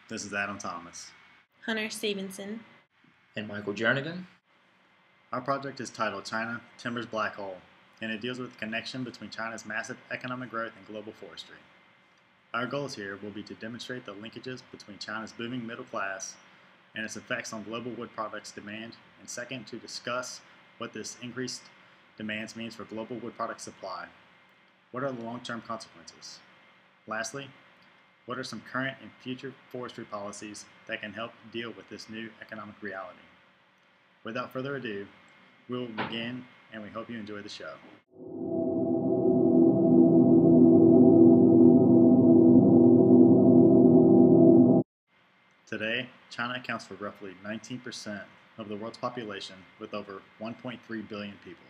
This is Adam Thomas. Hunter Stevenson. And Michael Jernigan. Our project is titled China Timber's Black Hole, and it deals with the connection between China's massive economic growth and global forestry. Our goals here will be to demonstrate the linkages between China's booming middle class and its effects on global wood products demand, and second, to discuss what this increased demand means for global wood product supply. What are the long-term consequences? Lastly, what are some current and future forestry policies that can help deal with this new economic reality? Without further ado, we will begin, and we hope you enjoy the show. Today, China accounts for roughly 19% of the world's population with over 1.3 billion people,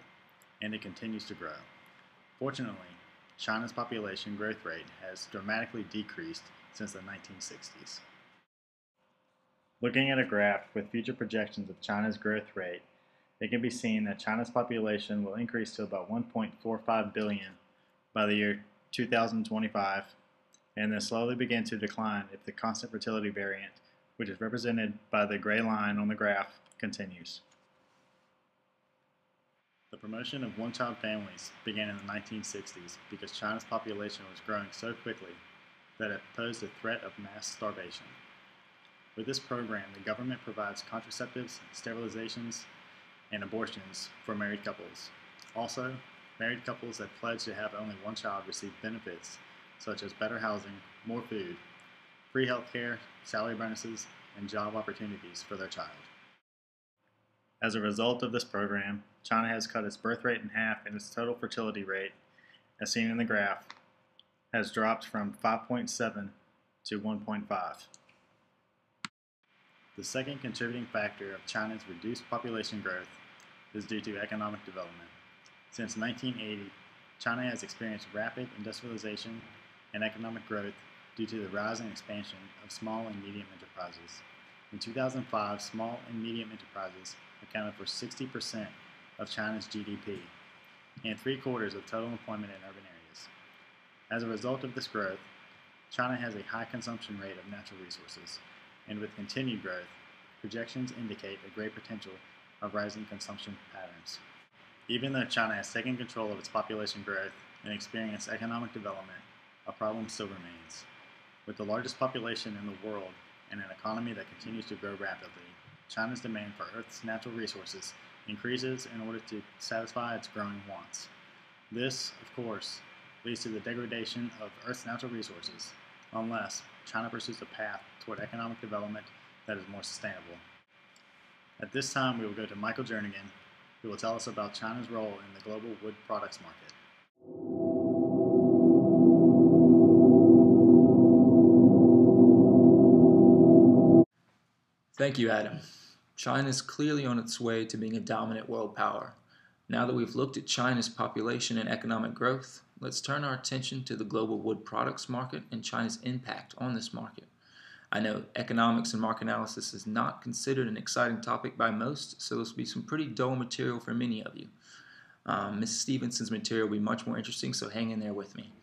and it continues to grow. Fortunately, China's population growth rate has dramatically decreased since the 1960s. Looking at a graph with future projections of China's growth rate, it can be seen that China's population will increase to about 1.45 billion by the year 2025, and then slowly begin to decline if the constant fertility variant, which is represented by the gray line on the graph, continues. The promotion of one-child families began in the 1960s because China's population was growing so quickly that it posed a threat of mass starvation. With this program, the government provides contraceptives, sterilizations, and abortions for married couples. Also, married couples that pledge to have only one child receive benefits such as better housing, more food, free health care, salary bonuses, and job opportunities for their child. As a result of this program, China has cut its birth rate in half, and its total fertility rate, as seen in the graph, has dropped from 5.7 to 1.5. The second contributing factor of China's reduced population growth is due to economic development. Since 1980, China has experienced rapid industrialization and economic growth due to the rise and expansion of small and medium enterprises. In 2005, small and medium enterprises accounted for 60% of China's GDP and 3/4 of total employment in urban areas. As a result of this growth, China has a high consumption rate of natural resources, and with continued growth, projections indicate a great potential of rising consumption patterns. Even though China has taken control of its population growth and experienced economic development, a problem still remains. With the largest population in the world and an economy that continues to grow rapidly, China's demand for Earth's natural resources increases in order to satisfy its growing wants. This, of course, leads to the degradation of Earth's natural resources, unless China pursues a path toward economic development that is more sustainable. At this time, we will go to Michael Jernigan, who will tell us about China's role in the global wood products market. Thank you, Adam. China is clearly on its way to being a dominant world power. Now that we've looked at China's population and economic growth, let's turn our attention to the global wood products market and China's impact on this market. I know economics and market analysis is not considered an exciting topic by most, so this will be some pretty dull material for many of you. Ms. Stevenson's material will be much more interesting, so hang in there with me.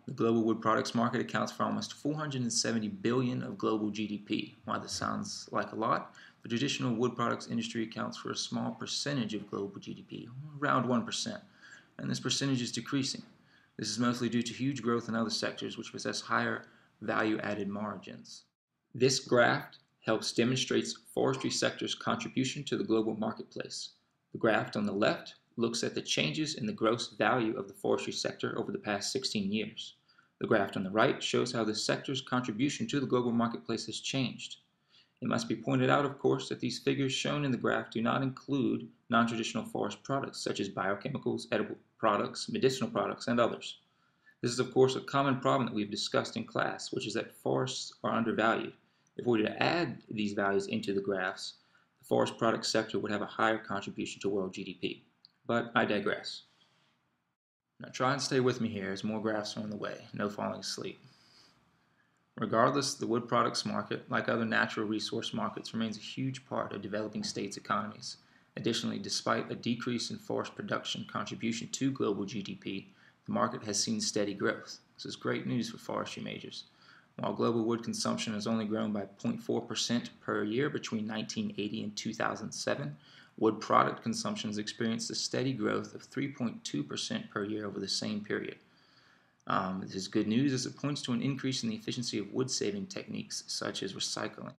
The global wood products market accounts for almost 470 billion of global GDP. While this sounds like a lot, the traditional wood products industry accounts for a small percentage of global GDP, around 1%, and this percentage is decreasing. This is mostly due to huge growth in other sectors which possess higher value-added margins. This graph helps demonstrate forestry sector's contribution to the global marketplace. The graph on the left looks at the changes in the gross value of the forestry sector over the past 16 years. The graph on the right shows how the sector's contribution to the global marketplace has changed. It must be pointed out, of course, that these figures shown in the graph do not include non-traditional forest products such as biochemicals, edible products, medicinal products, and others. This is, of course, a common problem that we've discussed in class, which is that forests are undervalued. If we were to add these values into the graphs, the forest products sector would have a higher contribution to world GDP. But I digress. Now try and stay with me here as more graphs are on the way, no falling asleep. Regardless, the wood products market, like other natural resource markets, remains a huge part of developing states' economies. Additionally, despite a decrease in forest production contribution to global GDP, the market has seen steady growth. This is great news for forestry majors. While global wood consumption has only grown by 0.4% per year between 1980 and 2007, wood product consumption has experienced a steady growth of 3.2% per year over the same period. This is good news as it points to an increase in the efficiency of wood-saving techniques such as recycling.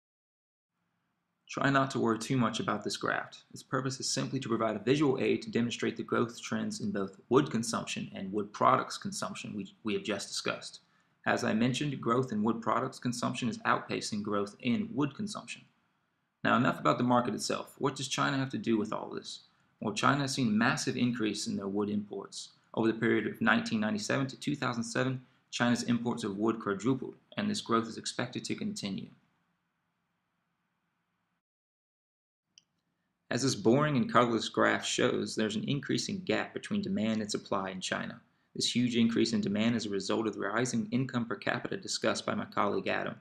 Try not to worry too much about this graph. Its purpose is simply to provide a visual aid to demonstrate the growth trends in both wood consumption and wood products consumption we have just discussed. As I mentioned, growth in wood products consumption is outpacing growth in wood consumption. Now, enough about the market itself. What does China have to do with all this? Well, China has seen a massive increase in their wood imports. Over the period of 1997 to 2007, China's imports of wood quadrupled, and this growth is expected to continue. As this boring and colorless graph shows, there's an increasing gap between demand and supply in China. This huge increase in demand is a result of the rising income per capita discussed by my colleague Adam.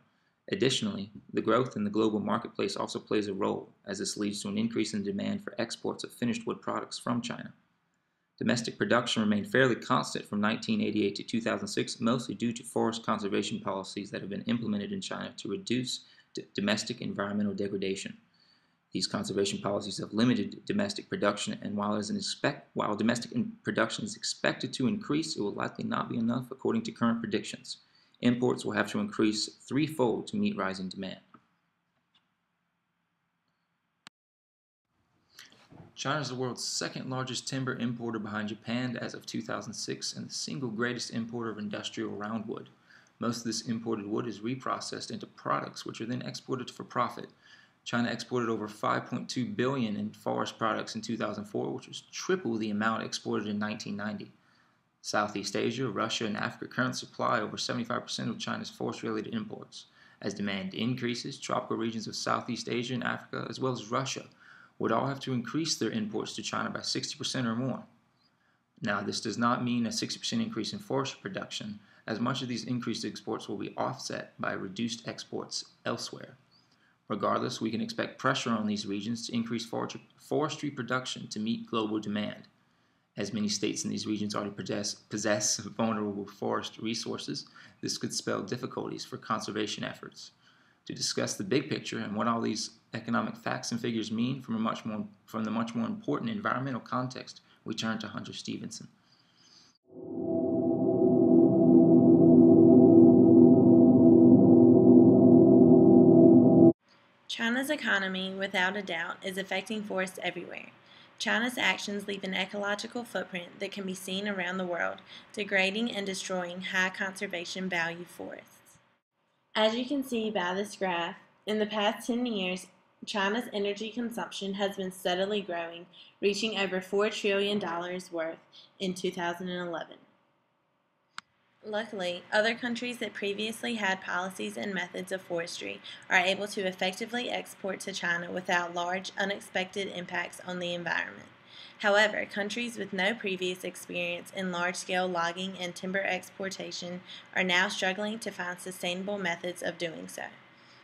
Additionally, the growth in the global marketplace also plays a role, as this leads to an increase in demand for exports of finished wood products from China. Domestic production remained fairly constant from 1988 to 2006, mostly due to forest conservation policies that have been implemented in China to reduce domestic environmental degradation. These conservation policies have limited domestic production, and while domestic production is expected to increase, it will likely not be enough according to current predictions. Imports will have to increase threefold to meet rising demand. China is the world's second largest timber importer behind Japan as of 2006 and the single greatest importer of industrial roundwood. Most of this imported wood is reprocessed into products which are then exported for profit. China exported over $5.2 billion in forest products in 2004, which was triple the amount exported in 1990. Southeast Asia, Russia, and Africa currently supply over 75% of China's forest-related imports. As demand increases, tropical regions of Southeast Asia and Africa, as well as Russia, would all have to increase their imports to China by 60% or more. Now, this does not mean a 60% increase in forestry production, as much of these increased exports will be offset by reduced exports elsewhere. Regardless, we can expect pressure on these regions to increase forestry production to meet global demand. As many states in these regions already possess vulnerable forest resources, this could spell difficulties for conservation efforts. To discuss the big picture and what all these economic facts and figures mean from the much more important environmental context, we turn to Hunter Stevenson. China's economy, without a doubt, is affecting forests everywhere. China's actions leave an ecological footprint that can be seen around the world, degrading and destroying high conservation value forests. As you can see by this graph, in the past 10 years, China's energy consumption has been steadily growing, reaching over $4 trillion worth in 2011. Luckily, other countries that previously had policies and methods of forestry are able to effectively export to China without large, unexpected impacts on the environment. However, countries with no previous experience in large-scale logging and timber exportation are now struggling to find sustainable methods of doing so.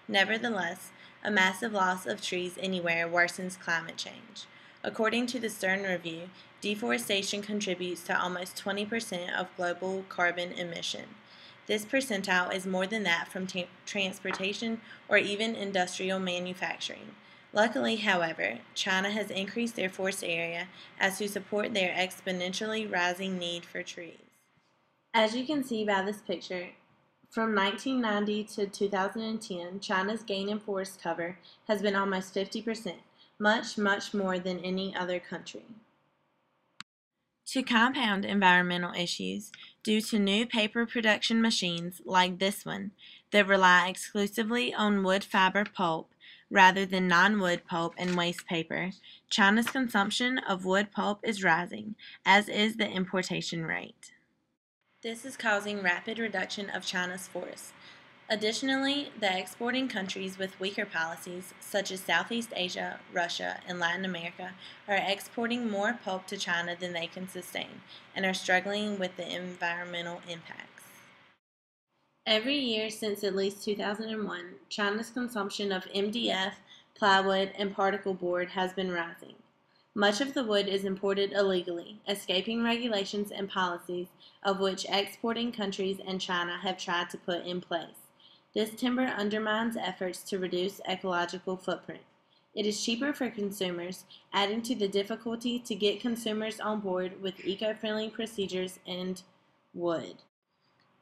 Nevertheless, a massive loss of trees anywhere worsens climate change. According to the Stern Review, deforestation contributes to almost 20% of global carbon emission. This percentile is more than that from transportation or even industrial manufacturing. Luckily, however, China has increased their forest area as to support their exponentially rising need for trees. As you can see by this picture, from 1990 to 2010, China's gain in forest cover has been almost 50%, much more than any other country. To compound environmental issues, due to new paper production machines like this one that rely exclusively on wood fiber pulp rather than non-wood pulp and waste paper, China's consumption of wood pulp is rising, as is the importation rate. This is causing rapid reduction of China's forests. Additionally, the exporting countries with weaker policies, such as Southeast Asia, Russia, and Latin America, are exporting more pulp to China than they can sustain, and are struggling with the environmental impacts. Every year since at least 2001, China's consumption of MDF, plywood, and particle board has been rising. Much of the wood is imported illegally, escaping regulations and policies of which exporting countries and China have tried to put in place. This timber undermines efforts to reduce ecological footprint. It is cheaper for consumers, adding to the difficulty to get consumers on board with eco-friendly procedures and wood.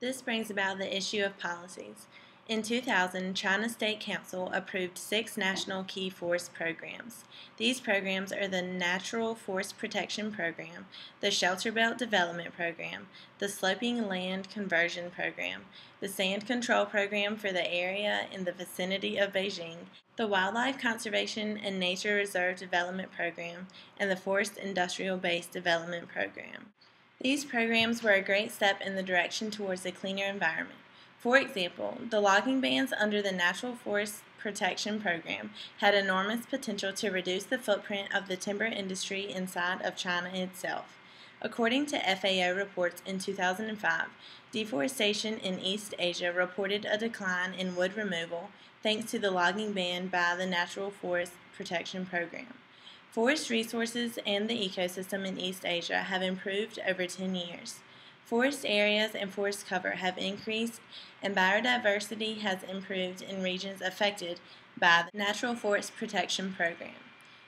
This brings about the issue of policies. In 2000, China State Council approved 6 national key forest programs. These programs are the Natural Forest Protection Program, the Shelter Belt Development Program, the Sloping Land Conversion Program, the Sand Control Program for the area in the vicinity of Beijing, the Wildlife Conservation and Nature Reserve Development Program, and the Forest Industrial Base Development Program. These programs were a great step in the direction towards a cleaner environment. For example, the logging bans under the Natural Forest Protection Program had enormous potential to reduce the footprint of the timber industry inside of China itself. According to FAO reports in 2005, deforestation in East Asia reported a decline in wood removal thanks to the logging ban by the Natural Forest Protection Program. Forest resources and the ecosystem in East Asia have improved over 10 years. Forest areas and forest cover have increased, and biodiversity has improved in regions affected by the Natural Forest Protection Program.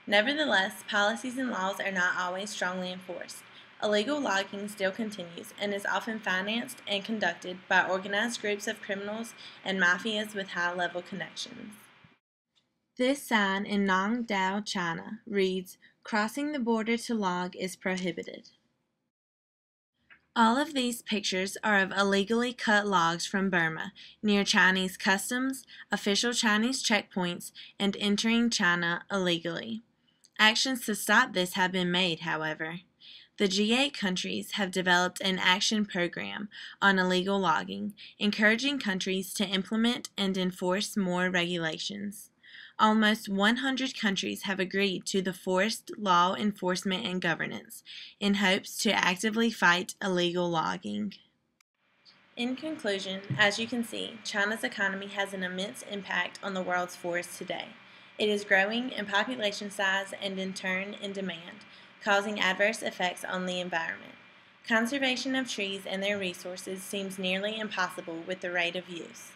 Nevertheless, policies and laws are not always strongly enforced. Illegal logging still continues and is often financed and conducted by organized groups of criminals and mafias with high-level connections. This sign in Nongdao, China, reads, "Crossing the border to log is prohibited." All of these pictures are of illegally cut logs from Burma, near Chinese customs, official Chinese checkpoints, and entering China illegally. Actions to stop this have been made, however. The G8 countries have developed an action program on illegal logging, encouraging countries to implement and enforce more regulations. Almost 100 countries have agreed to the Forest Law Enforcement and Governance in hopes to actively fight illegal logging. In conclusion, as you can see, China's economy has an immense impact on the world's forests today. It is growing in population size and in turn in demand, causing adverse effects on the environment. Conservation of trees and their resources seems nearly impossible with the rate of use.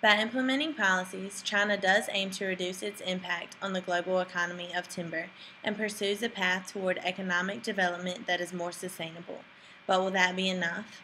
By implementing policies, China does aim to reduce its impact on the global economy of timber and pursues a path toward economic development that is more sustainable. But will that be enough?